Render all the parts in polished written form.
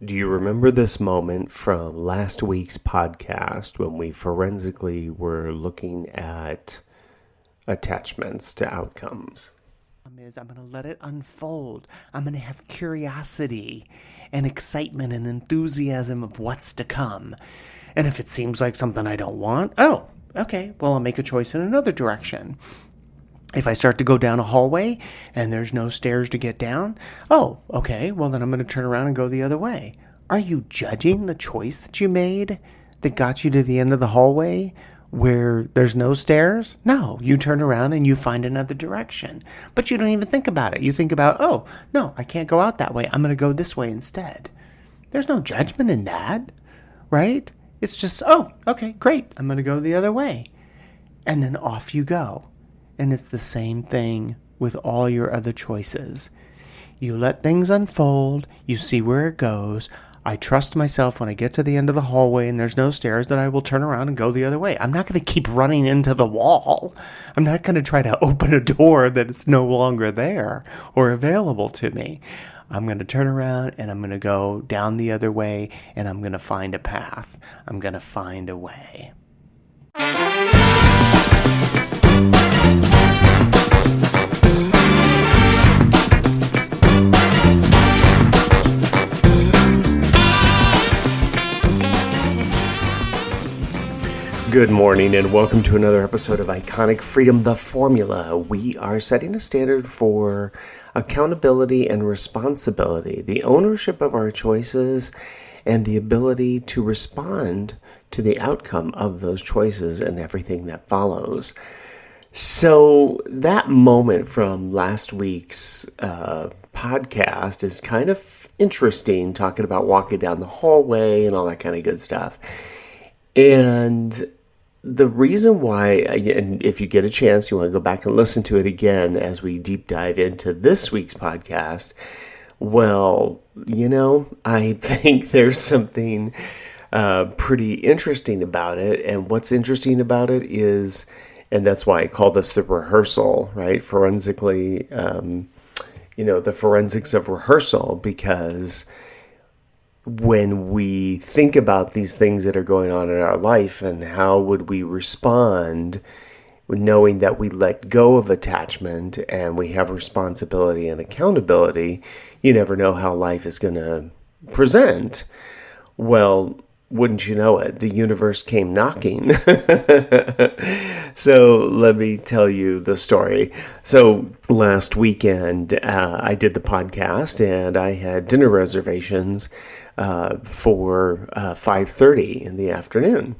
Do you remember this moment from last week's podcast when we forensically were looking at attachments to outcomes? I'm going to let it unfold. I'm going to have curiosity and excitement and enthusiasm of what's to come. And if it seems like something I don't want, okay, well, I'll make a choice in another direction. If I start to go down a hallway and there's no stairs to get down, okay, well, then I'm going to turn around and go the other way. Are you judging the choice that you made that got you to the end of the hallway where there's no stairs? No, you turn around and you find another direction. But you don't even think about it. You think about, no, I can't go out that way. I'm going to go this way instead. There's no judgment in that, right? It's just, okay, great. I'm going to go the other way. And then off you go. And it's the same thing with all your other choices. You let things unfold. You see where it goes. I trust myself when I get to the end of the hallway and there's no stairs that I will turn around and go the other way. I'm not going to keep running into the wall. I'm not going to try to open a door that is no longer there or available to me. I'm going to turn around and I'm going to go down the other way and I'm going to find a path. I'm going to find a way. Good morning and welcome to another episode of IconicFreedom, the formula. We are setting a standard for accountability and responsibility, the ownership of our choices, and the ability to respond to the outcome of those choices and everything that follows. So that moment from last week's podcast is kind of interesting, talking about walking down the hallway and all that kind of good stuff. And the reason why, and if you get a chance, you want to go back and listen to it again as we deep dive into this week's podcast, well, I think there's something pretty interesting about it. And what's interesting about it is, and that's why I call this the rehearsal, right? Forensically, the forensics of rehearsal, because when we think about these things that are going on in our life and how would we respond knowing that we let go of attachment and we have responsibility and accountability, you never know how life is going to present. Well, wouldn't you know it, the universe came knocking. So let me tell you the story. So last weekend, I did the podcast and I had dinner reservations for 5:30 in the afternoon.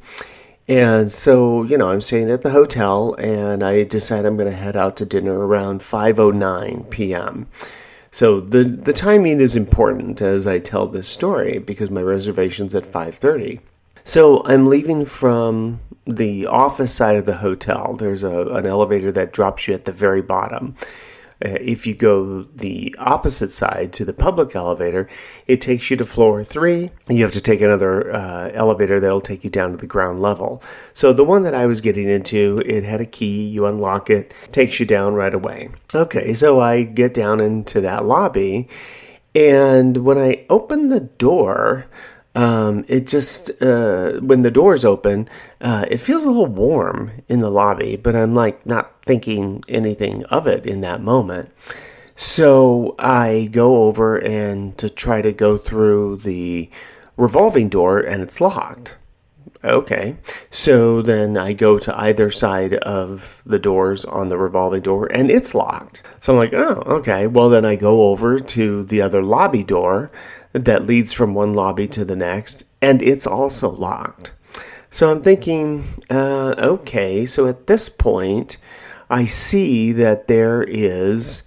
And so, I'm staying at the hotel and I decide I'm going to head out to dinner around 5:09 p.m. So the timing is important as I tell this story because my reservation's at 5:30. So I'm leaving from the office side of the hotel. There's an elevator that drops you at the very bottom. If you go the opposite side to the public elevator, it takes you to floor 3. You have to take another elevator that'll take you down to the ground level. So the one that I was getting into, it had a key. You unlock it, takes you down right away. Okay, so I get down into that lobby, and when I open the door, it just, when the doors open, it feels a little warm in the lobby, but I'm not thinking anything of it in that moment. So I go over and to try to go through the revolving door and it's locked. Okay. So then I go to either side of the doors on the revolving door and it's locked. So I'm like, oh, okay. Well, then I go over to the other lobby door that leads from one lobby to the next, and it's also locked. So I'm thinking, okay, so at this point, I see that there is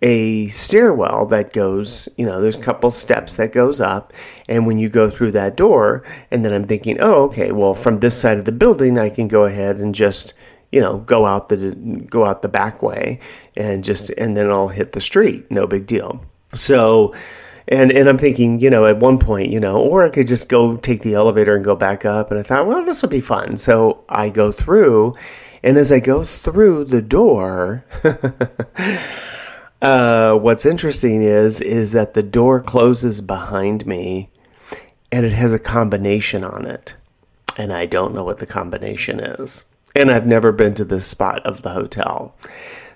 a stairwell that goes, there's a couple steps that goes up, and when you go through that door, and then I'm thinking, okay, well, from this side of the building, I can go ahead and just, go out the back way, and then I'll hit the street, no big deal. So, and I'm thinking, at one point, or I could just go take the elevator and go back up. And I thought, well, this will be fun. So I go through, and as I go through the door, what's interesting is that the door closes behind me and it has a combination on it. And I don't know what the combination is. And I've never been to this spot of the hotel.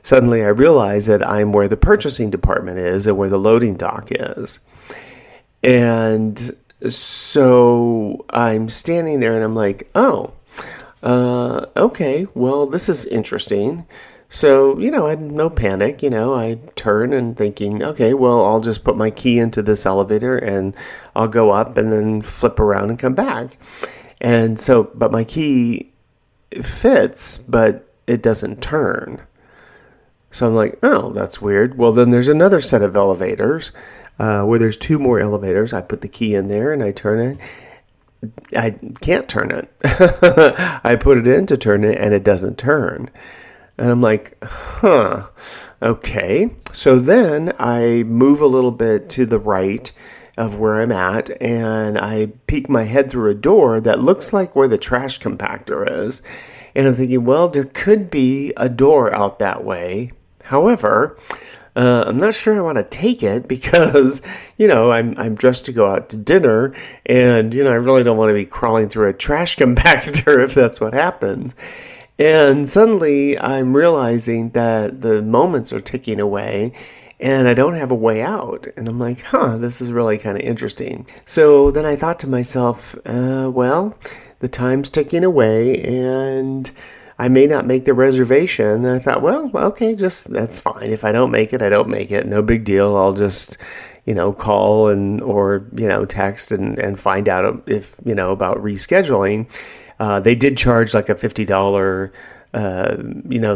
Suddenly I realize that I'm where the purchasing department is and where the loading dock is. And so I'm standing there and I'm like, oh, okay, well, this is interesting. So, I had no panic, I turn and thinking, okay, well, I'll just put my key into this elevator and I'll go up and then flip around and come back. And so, but my key fits, but it doesn't turn. So I'm like, oh, that's weird. Well, then there's another set of elevators where there's 2 more elevators. I put the key in there and I turn it. I can't turn it. I put it in to turn it and it doesn't turn. And I'm like, okay. So then I move a little bit to the right of where I'm at, and I peek my head through a door that looks like where the trash compactor is. And I'm thinking, well, there could be a door out that way. However, I'm not sure I want to take it because, I'm dressed to go out to dinner, and, I really don't want to be crawling through a trash compactor if that's what happens. And suddenly I'm realizing that the moments are ticking away and I don't have a way out. And I'm like, this is really kind of interesting. So then I thought to myself, well, the time's ticking away and I may not make the reservation. And I thought, well, okay, that's fine. If I don't make it, I don't make it. No big deal. I'll just, call or text and find out if, about rescheduling. They did charge like a $50,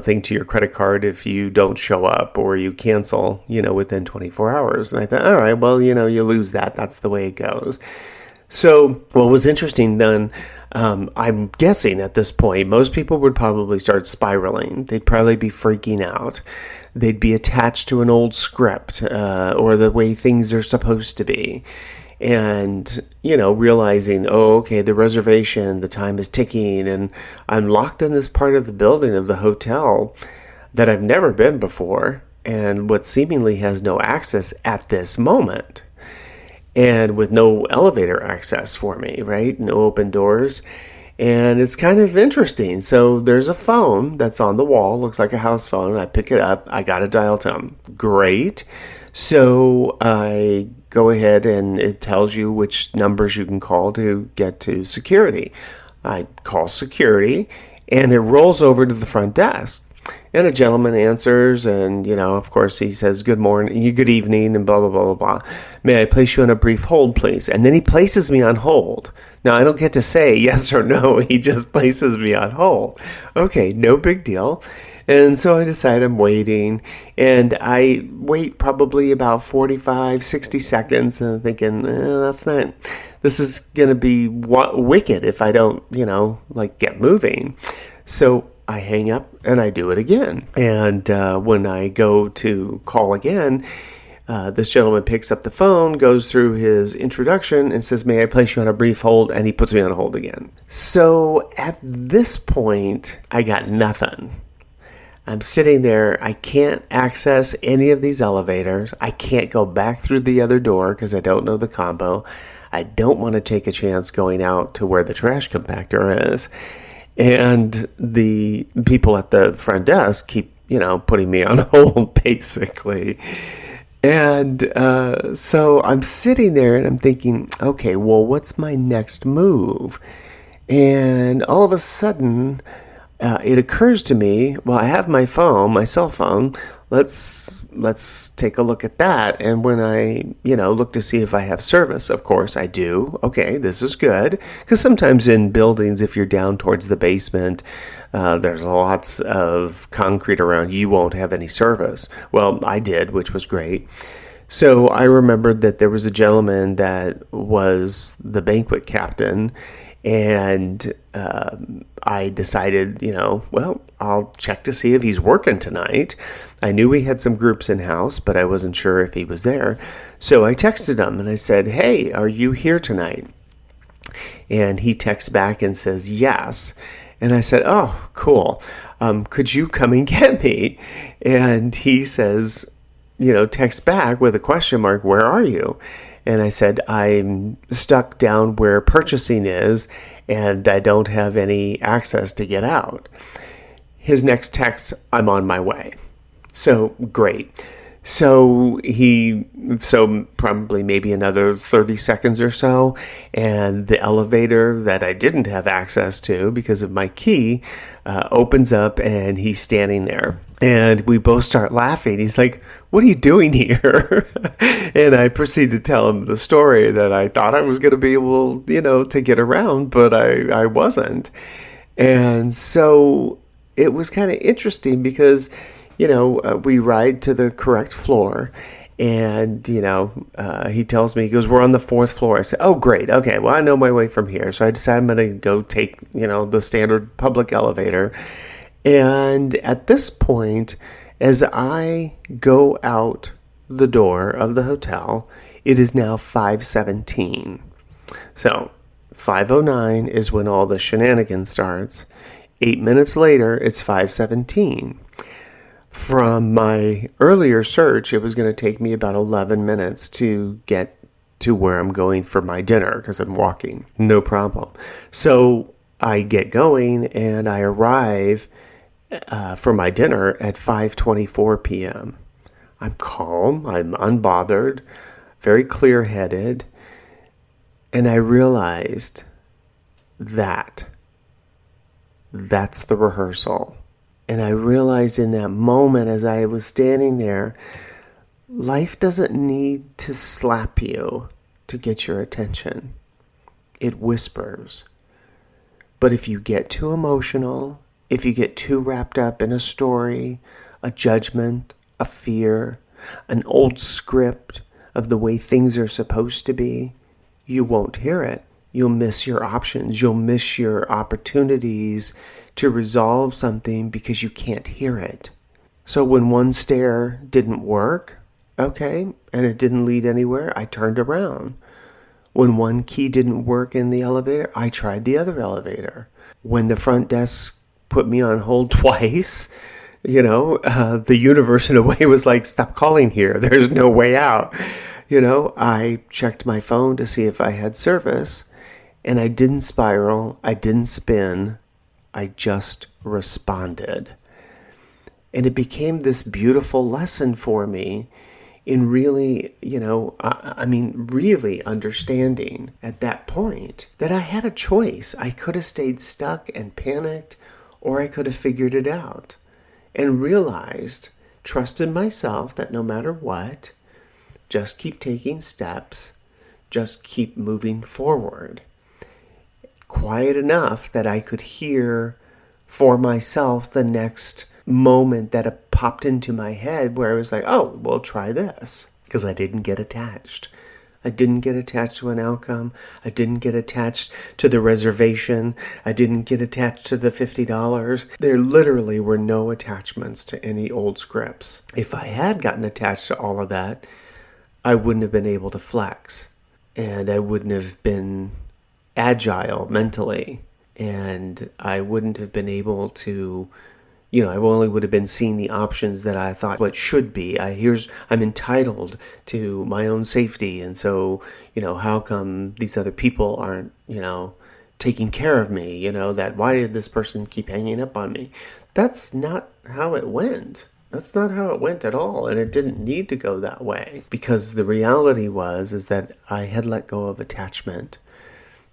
thing to your credit card if you don't show up or you cancel, within 24 hours. And I thought, all right, well, you lose that. That's the way it goes. So what was interesting then, I'm guessing at this point, most people would probably start spiraling. They'd probably be freaking out. They'd be attached to an old script or the way things are supposed to be. And, realizing, oh, okay, the reservation, the time is ticking, and I'm locked in this part of the building of the hotel that I've never been before, and what seemingly has no access at this moment, and with no elevator access for me, right? No open doors. And it's kind of interesting. So there's a phone that's on the wall, looks like a house phone. I pick it up. I got a dial tone. Great. So I go ahead and it tells you which numbers you can call to get to security. I call security and it rolls over to the front desk. And a gentleman answers and, of course he says, good morning, good evening, and blah, blah, blah, blah, blah. May I place you on a brief hold, please? And then he places me on hold. Now, I don't get to say yes or no. He just places me on hold. Okay, no big deal. And so I decide I'm waiting, and I wait probably about 45, 60 seconds, and I'm thinking, this is going to be wicked if I don't, get moving. So I hang up and I do it again. And when I go to call again, this gentleman picks up the phone, goes through his introduction, and says, may I place you on a brief hold? And he puts me on hold again. So at this point, I got nothing. I'm sitting there. I can't access any of these elevators. I can't go back through the other door because I don't know the combo. I don't want to take a chance going out to where the trash compactor is. And the people at the front desk keep, putting me on hold, basically. And so I'm sitting there and I'm thinking, okay, well, what's my next move? And all of a sudden, it occurs to me, well, I have my cell phone. Let's take a look at that. And when I, look to see if I have service, of course I do. Okay, this is good. Because sometimes in buildings, if you're down towards the basement, there's lots of concrete around. You won't have any service. Well, I did, which was great. So I remembered that there was a gentleman that was the banquet captain. And I decided, well, I'll check to see if he's working tonight. I knew we had some groups in-house, but I wasn't sure if he was there. So I texted him and I said, hey, are you here tonight? And he texts back and says, yes. And I said, oh, cool. Could you come and get me? And he says, text back with a question mark, where are you? And I said, I'm stuck down where purchasing is, and I don't have any access to get out. His next text, I'm on my way. So great. So probably maybe another 30 seconds or so, and the elevator that I didn't have access to because of my key opens up, and he's standing there. And we both start laughing. He's like, "What are you doing here?" And I proceed to tell him the story that I thought I was going to be able, to get around, but I wasn't. And so it was kind of interesting because we ride to the correct floor, and, he tells me, he goes, "We're on the 4th floor." I said, "Oh, great. Okay, well, I know my way from here." So I decided I'm going to go take, the standard public elevator. And at this point, as I go out the door of the hotel, it is now 5:17. So 5:09 is when all the shenanigans starts. 8 minutes later, it's 5:17. From my earlier search, it was going to take me about 11 minutes to get to where I'm going for my dinner because I'm walking. No problem. So I get going and I arrive for my dinner at 5:24 p.m. I'm calm, I'm unbothered, very clear-headed, and I realized that's the rehearsal. And I realized in that moment as I was standing there, life doesn't need to slap you to get your attention. It whispers. But if you get too emotional, if you get too wrapped up in a story, a judgment, a fear, an old script of the way things are supposed to be, you won't hear it. You'll miss your options. You'll miss your opportunities to resolve something because you can't hear it. So when one stair didn't work, okay, and it didn't lead anywhere, I turned around. When one key didn't work in the elevator, I tried the other elevator. When the front desk put me on hold twice, the universe in a way was like, "Stop calling here. There's no way out." I checked my phone to see if I had service, and I didn't spiral. I didn't spin. I just responded. And it became this beautiful lesson for me in really, really understanding at that point that I had a choice. I could have stayed stuck and panicked, or I could have figured it out and realized, trusted myself that no matter what, just keep taking steps, just keep moving forward. Quiet enough that I could hear for myself the next moment that popped into my head where I was like, "Oh, well, try this." Because I didn't get attached. I didn't get attached to an outcome. I didn't get attached to the reservation. I didn't get attached to the $50. There literally were no attachments to any old scripts. If I had gotten attached to all of that, I wouldn't have been able to flex. And I wouldn't have been agile mentally, and I wouldn't have been able to, I only would have been seeing the options that I thought what should be. I'm entitled to my own safety, and so, how come these other people aren't, taking care of me, that why did this person keep hanging up on me? That's not how it went. That's not how it went at all, and it didn't need to go that way, because the reality is that I had let go of attachment,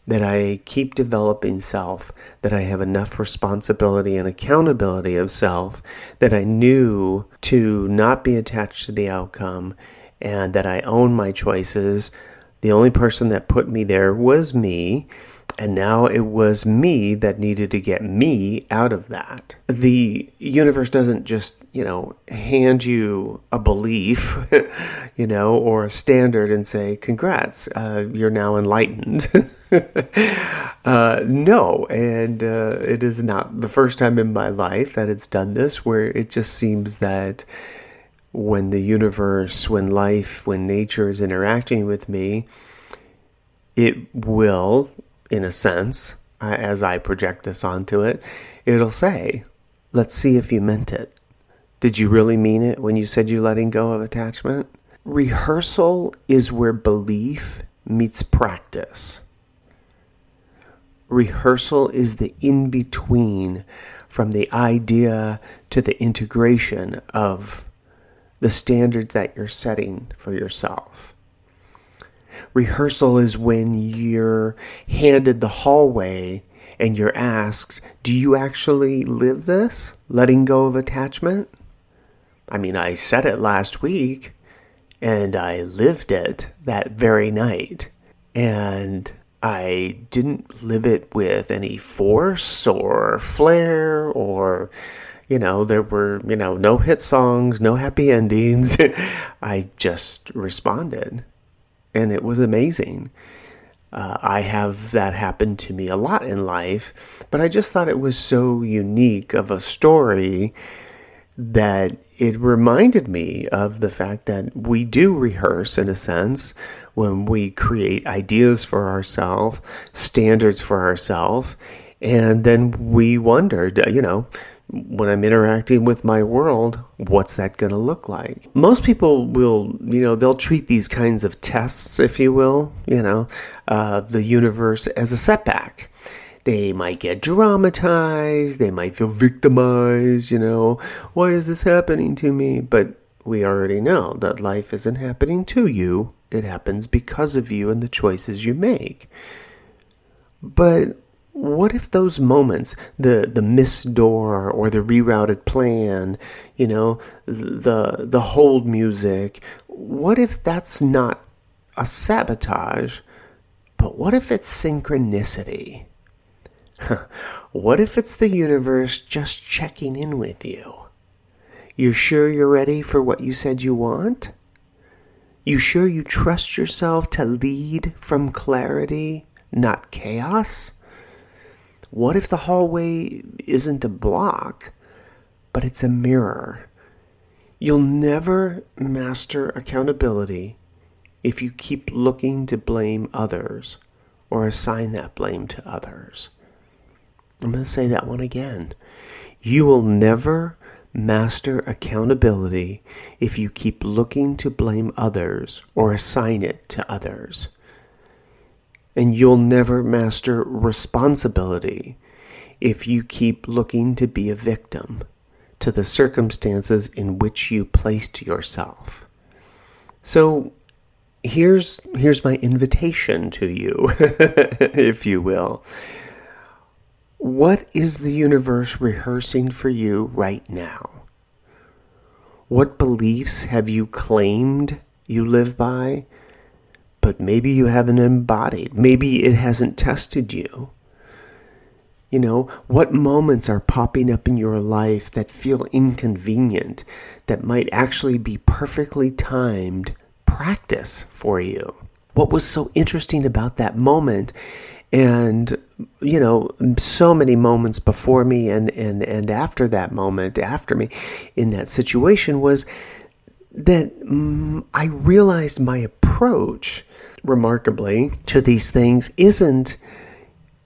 that I keep developing self, that I have enough responsibility and accountability of self, that I knew to not be attached to the outcome, and that I own my choices. The only person that put me there was me, and now it was me that needed to get me out of that. The universe doesn't just, hand you a belief, or a standard and say, "Congrats, you're now enlightened." No, and it is not the first time in my life that it's done this, where it just seems that when the universe, when life, when nature is interacting with me, it will, in a sense, as I project this onto it, it'll say, "Let's see if you meant it. Did you really mean it when you said you're letting go of attachment? Rehearsal is where belief meets practice. Rehearsal is the in-between from the idea to the integration of the standards that you're setting for yourself. Rehearsal is when you're handed the hallway and you're asked, do you actually live this? Letting go of attachment? I mean, I said it last week, and I lived it that very night. And I didn't live it with any force or flair or, there were, no hit songs, no happy endings. I just responded, and it was amazing. I have that happen to me a lot in life, but I just thought it was so unique of a story that it reminded me of the fact that we do rehearse, in a sense, when we create ideas for ourselves, standards for ourselves, and then we wondered, when I'm interacting with my world, what's that going to look like? Most people will, they'll treat these kinds of tests, if you will, the universe as a setback. They might get dramatized, they might feel victimized, why is this happening to me? But we already know that life isn't happening to you, it happens because of you and the choices you make. But what if those moments, the missed door or the rerouted plan, the hold music, what if that's not a sabotage, but what if it's synchronicity? What if it's the universe just checking in with you? You sure you're ready for what you said you want? You sure you trust yourself to lead from clarity, not chaos? What if the hallway isn't a block, but it's a mirror? You'll never master accountability if you keep looking to blame others or assign that blame to others. I'm going to say that one again. You will never master accountability if you keep looking to blame others or assign it to others. And you'll never master responsibility if you keep looking to be a victim to the circumstances in which you placed yourself. So here's my invitation to you, if you will. What is the universe rehearsing for you right now? What beliefs have you claimed you live by, but maybe you haven't embodied? Maybe it hasn't tested you. What moments are popping up in your life that feel inconvenient, that might actually be perfectly timed practice for you? What was so interesting about that moment? And, so many moments before me and after that moment, after me in that situation was that I realized my approach, remarkably, to these things isn't,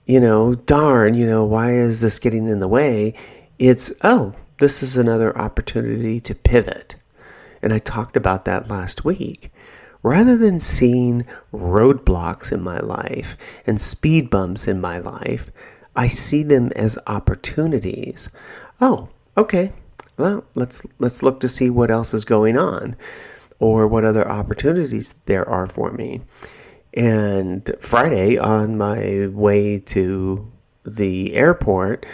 why is this getting in the way? It's, this is another opportunity to pivot. And I talked about that last week. Rather than seeing roadblocks in my life and speed bumps in my life, I see them as opportunities. Oh, okay. Well, let's look to see what else is going on or what other opportunities there are for me. And Friday, on my way to the airport,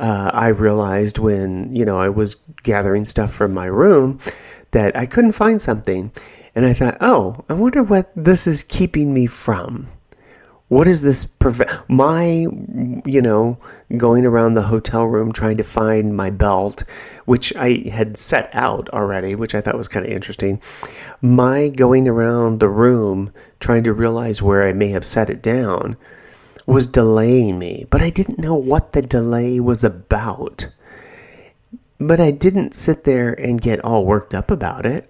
I realized when, I was gathering stuff from my room that I couldn't find something. And I thought, I wonder what this is keeping me from. What is this my, going around the hotel room trying to find my belt, which I had set out already, which I thought was kind of interesting. My going around the room trying to realize where I may have set it down was delaying me, but I didn't know what the delay was about. But I didn't sit there and get all worked up about it.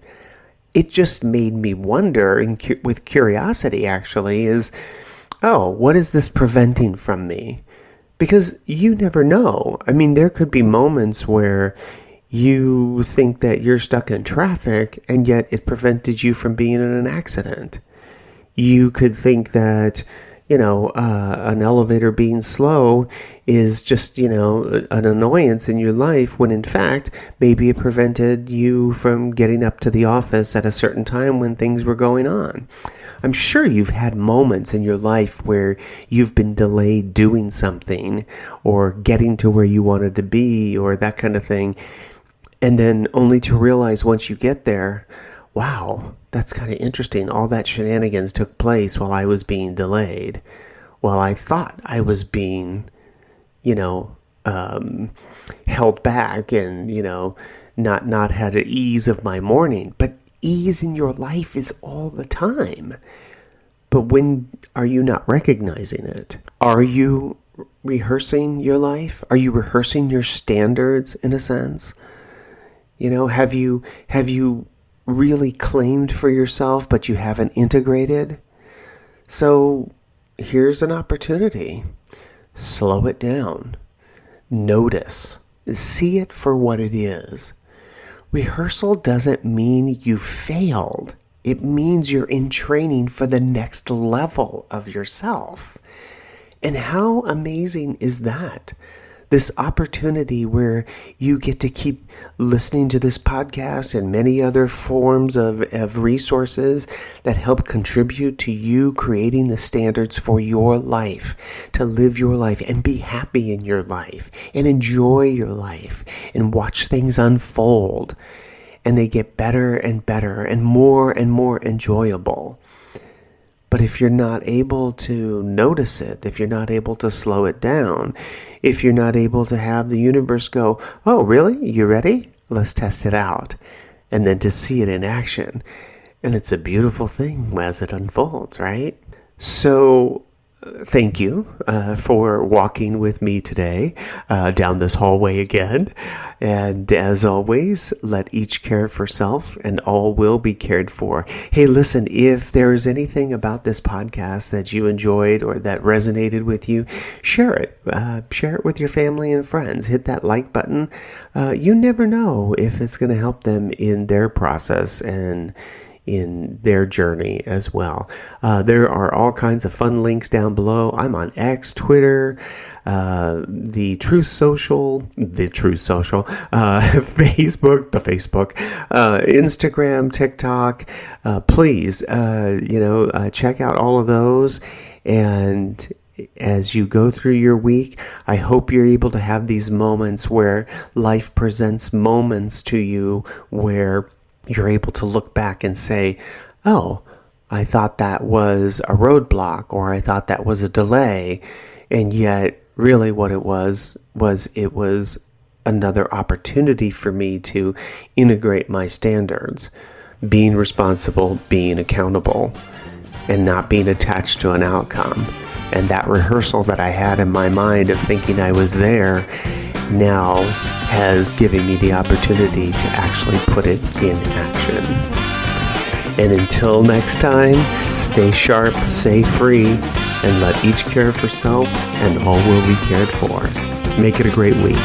It just made me wonder, with curiosity actually, is, what is this preventing from me? Because you never know. I mean, there could be moments where, You think that you're stuck in traffic, and yet it prevented you from being in an accident. You could think that, an elevator being slow is just, an annoyance in your life, when in fact, maybe it prevented you from getting up to the office at a certain time when things were going on. I'm sure you've had moments in your life where you've been delayed doing something or getting to where you wanted to be or that kind of thing. And then only to realize once you get there, wow, that's kind of interesting. All that shenanigans took place while I was being delayed. While I thought I was being, held back and, not had an ease of my morning. But ease in your life is all the time. But when are you not recognizing it? Are you rehearsing your life? Are you rehearsing your standards in a sense? Have you really claimed for yourself, but you haven't integrated? So here's an opportunity. Slow it down. Notice. See it for what it is. Rehearsal doesn't mean you failed. It means you're in training for the next level of yourself. And how amazing is that? This opportunity where you get to keep listening to this podcast and many other forms of resources that help contribute to you creating the standards for your life, to live your life and be happy in your life and enjoy your life and watch things unfold. And they get better and better and more enjoyable. But if you're not able to notice it, if you're not able to slow it down, if you're not able to have the universe go, oh, really? You ready? Let's test it out. And then to see it in action. And it's a beautiful thing as it unfolds, right? So thank you for walking with me today down this hallway again. And as always, let each care for self and all will be cared for. Hey, listen, if there is anything about this podcast that you enjoyed or that resonated with you, share it. Share it with your family and friends. Hit that like button. You never know if it's going to help them in their process and in their journey as well. There are all kinds of fun links down below. I'm on X, Twitter, the Truth Social, Facebook, Instagram, TikTok. Please, check out all of those. And as you go through your week, I hope you're able to have these moments where life presents moments to you where you're able to look back and say, oh, I thought that was a roadblock, or I thought that was a delay. And yet really what it was another opportunity for me to integrate my standards, being responsible, being accountable, and not being attached to an outcome. And that rehearsal that I had in my mind of thinking I was there now has given me the opportunity to actually put it in action. And until next time, stay sharp, stay free, and let each care for self and all will be cared for. Make it a great week.